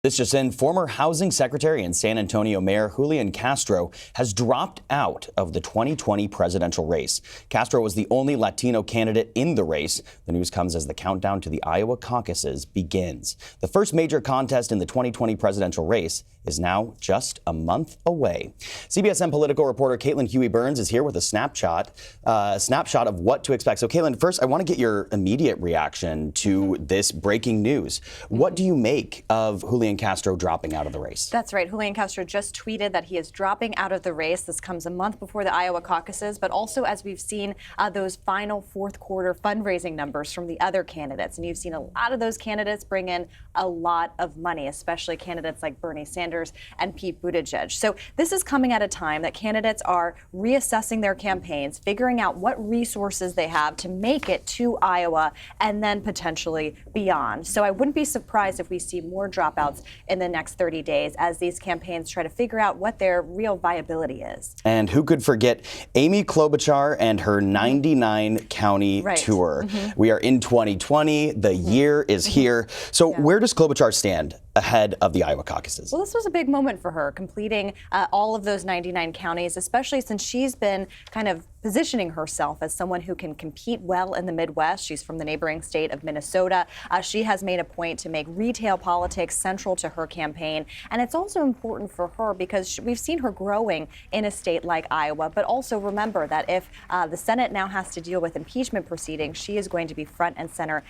This just in, former housing secretary and San Antonio Mayor Julian Castro has dropped out of the 2020 presidential race. Castro was the only Latino candidate in the race. The news comes as the countdown to the Iowa caucuses begins. The first major contest in the 2020 presidential race is now just a month away. CBSN political reporter Caitlin Huey-Burns is here with a snapshot of what to expect. So Caitlin, first I want to get your immediate reaction to this breaking news. What do you make of Julian Castro dropping out of the race? That's right. Julian Castro just tweeted that he is dropping out of the race. This comes a month before the Iowa caucuses, but also as we've seen those final fourth quarter fundraising numbers from the other candidates. And you've seen a lot of those candidates bring in a lot of money, especially candidates like Bernie Sanders and Pete Buttigieg. So this is coming at a time that candidates are reassessing their campaigns, figuring out what resources they have to make it to Iowa and then potentially beyond. So I wouldn't be surprised if we see more dropouts in the next 30 days as these campaigns try to figure out what their real viability is. And who could forget Amy Klobuchar and her 99 county tour? We are in 2020. The year is here. So where does Klobuchar stand ahead of the Iowa caucuses? Well, this was a big moment for her, completing all of those 99 counties, especially since she's been kind of positioning herself as someone who can compete well in the Midwest. She's from the neighboring state of Minnesota. She has made a point to make retail politics central to her campaign. And it's also important for her because we've seen her growing in a state like Iowa. But also remember that if the Senate now has to deal with impeachment proceedings, she is going to be front and center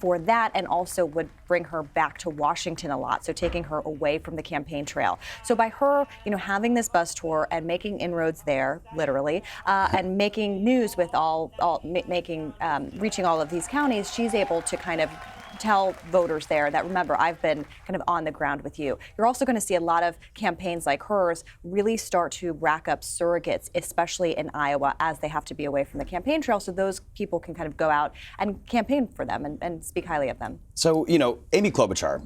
for that, and also would bring her back to Washington a lot, so taking her away from the campaign trail. So by her, having this bus tour and making inroads there, literally, and making news with reaching all of these counties, she's able to kind of tell voters there that, remember, I've been kind of on the ground with you. You're also going to see a lot of campaigns like hers really start to rack up surrogates, especially in Iowa, as they have to be away from the campaign trail, so those people can kind of go out and campaign for them and speak highly of them. So, Amy Klobuchar,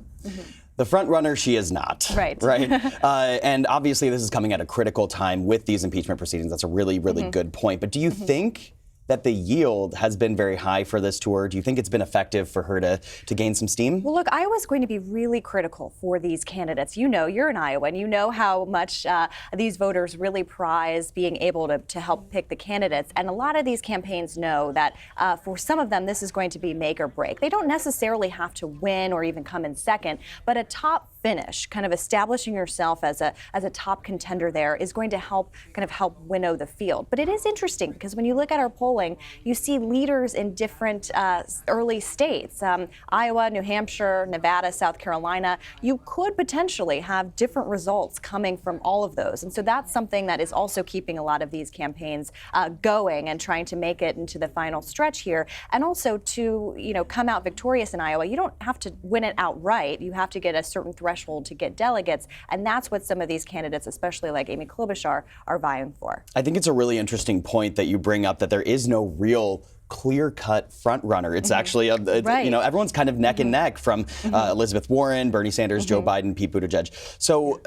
the front runner, she is not. Right. And obviously this is coming at a critical time with these impeachment proceedings. That's a really, really good point. But do you think that the yield has been very high for this tour? Do you think it's been effective for her to gain some steam? Well, look, Iowa's going to be really critical for these candidates. You're in Iowa, and you know how much these voters really prize being able to help pick the candidates. And a lot of these campaigns know that for some of them, this is going to be make or break. They don't necessarily have to win or even come in second, but a top finish, kind of establishing yourself as a top contender there, is going to help winnow the field. But it is interesting because when you look at our polling, you see leaders in different early states, Iowa, New Hampshire, Nevada, South Carolina. You could potentially have different results coming from all of those. And so that's something that is also keeping a lot of these campaigns going and trying to make it into the final stretch here. And also to, come out victorious in Iowa, you don't have to win it outright. You have to get a certain threshold to get delegates. And that's what some of these candidates, especially like Amy Klobuchar, are vying for. I think it's a really interesting point that you bring up, that there is no real clear-cut front runner. It's actually, everyone's kind of neck and neck, from Elizabeth Warren, Bernie Sanders, Joe Biden, Pete Buttigieg. So,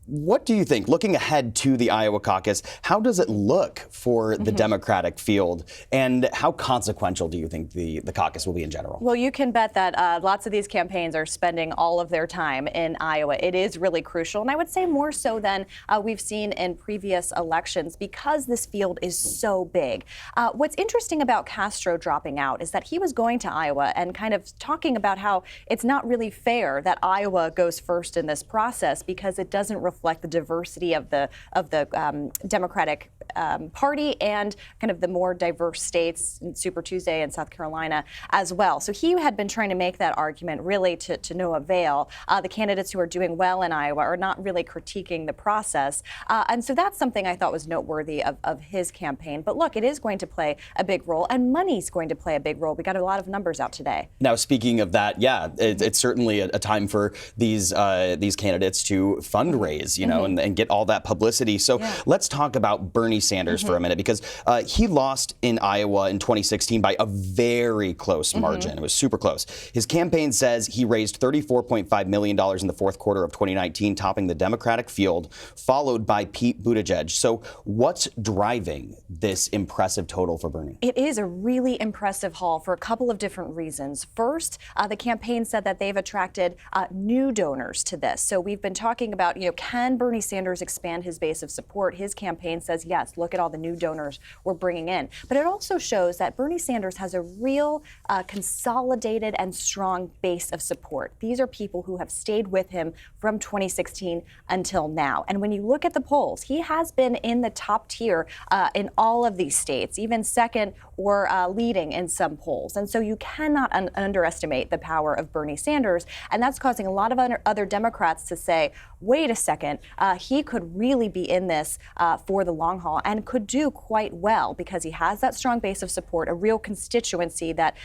what do you think, looking ahead to the Iowa caucus, how does it look for the Democratic field, and how consequential do you think the caucus will be in general? Well, you can bet that lots of these campaigns are spending all of their time in Iowa. It is really crucial, and I would say more so than we've seen in previous elections, because this field is so big. What's interesting about Castro dropping out is that he was going to Iowa and kind of talking about how it's not really fair that Iowa goes first in this process because it doesn't reflect the diversity of the Democratic Party and kind of the more diverse states in Super Tuesday and South Carolina as well. So he had been trying to make that argument really to no avail. The candidates who are doing well in Iowa are not really critiquing the process. And so that's something I thought was noteworthy of his campaign. But look, it is going to play a big role, and money's going to play a big role. We got a lot of numbers out today. Now, speaking of that, it's certainly a time for these candidates to fundraise, and get all that publicity. So let's talk about Bernie Sanders for a minute, because he lost in Iowa in 2016 by a very close margin. It was super close. His campaign says he raised $34.5 million in the fourth quarter of 2019, topping the Democratic field, followed by Pete Buttigieg. So what's driving this impressive total for Bernie? It is a really impressive haul for a couple of different reasons. First, the campaign said that they've attracted new donors to this. So we've been talking about, can Bernie Sanders expand his base of support? His campaign says, yes, look at all the new donors we're bringing in. But it also shows that Bernie Sanders has a real consolidated and strong base of support. These are people who have stayed with him from 2016 until now. And when you look at the polls, he has been in the top tier in all of these states, even second or leading in some polls. And so you cannot underestimate the power of Bernie Sanders. And that's causing a lot of other Democrats to say, wait a second, he could really be in this for the long haul and could do quite well because he has that strong base of support, a real constituency that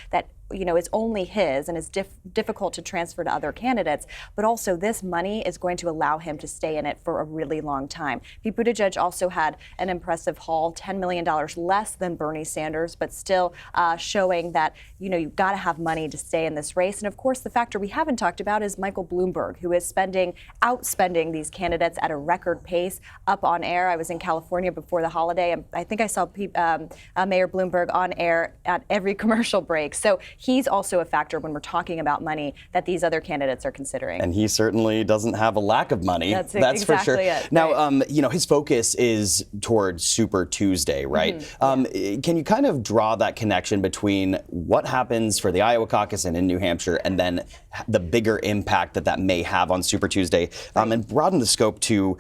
is only his and is difficult to transfer to other candidates. But also this money is going to allow him to stay in it for a really long time. Pete Buttigieg also had an impressive haul, $10 million less than Bernie Sanders, but still showing that, you've got to have money to stay in this race. And of course, the factor we haven't talked about is Michael Bloomberg, who is outspending these candidates at a record pace up on air. I was in California before the holiday, and I think I saw Mayor Bloomberg on air at every commercial break. So he's also a factor when we're talking about money that these other candidates are considering. And he certainly doesn't have a lack of money. That's exactly for sure. It. Now, his focus is towards Super Tuesday, right? Can you kind of draw that connection between what happens for the Iowa caucus and in New Hampshire and then the bigger impact that may have on Super Tuesday, and broaden the scope to,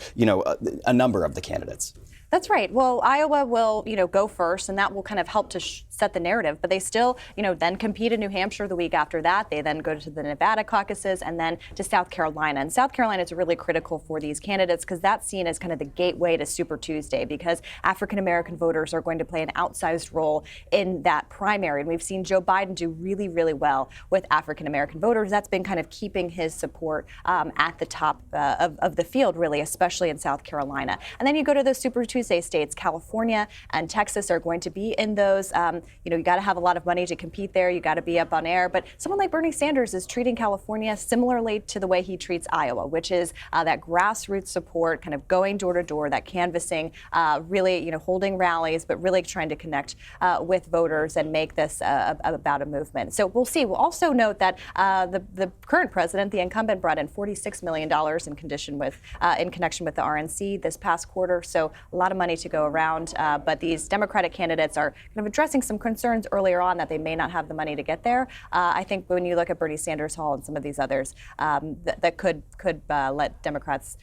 a number of the candidates? That's right. Well, Iowa will, go first, and that will kind of help to set the narrative. But they still, then compete in New Hampshire the week after that. They then go to the Nevada caucuses and then to South Carolina. And South Carolina is really critical for these candidates because that's seen as kind of the gateway to Super Tuesday because African-American voters are going to play an outsized role in that primary. And we've seen Joe Biden do really, really well with African-American voters. That's been kind of keeping his support at the top of the field, really, especially in South Carolina. And then you go to those Super Tuesday states. California and Texas are going to be in those. You got to have a lot of money to compete there. You got to be up on air. But someone like Bernie Sanders is treating California similarly to the way he treats Iowa, which is that grassroots support, kind of going door to door, that canvassing, really, holding rallies, but really trying to connect with voters and make this about a movement. So we'll see. We'll also note that the current president, the incumbent, brought in $46 million in connection with the RNC this past quarter. So a lot of money to go around. But these Democratic candidates are kind of addressing some concerns earlier on that they may not have the money to get there. I think when you look at Bernie Sanders Hall and some of these others, that could let Democrats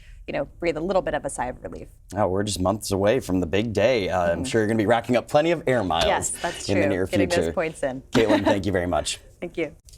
breathe a little bit of a sigh of relief. Oh, we're just months away from the big day. I'm sure you're going to be racking up plenty of air miles yes, that's true. in the near future. Getting those points in. Caitlin, thank you very much. Thank you.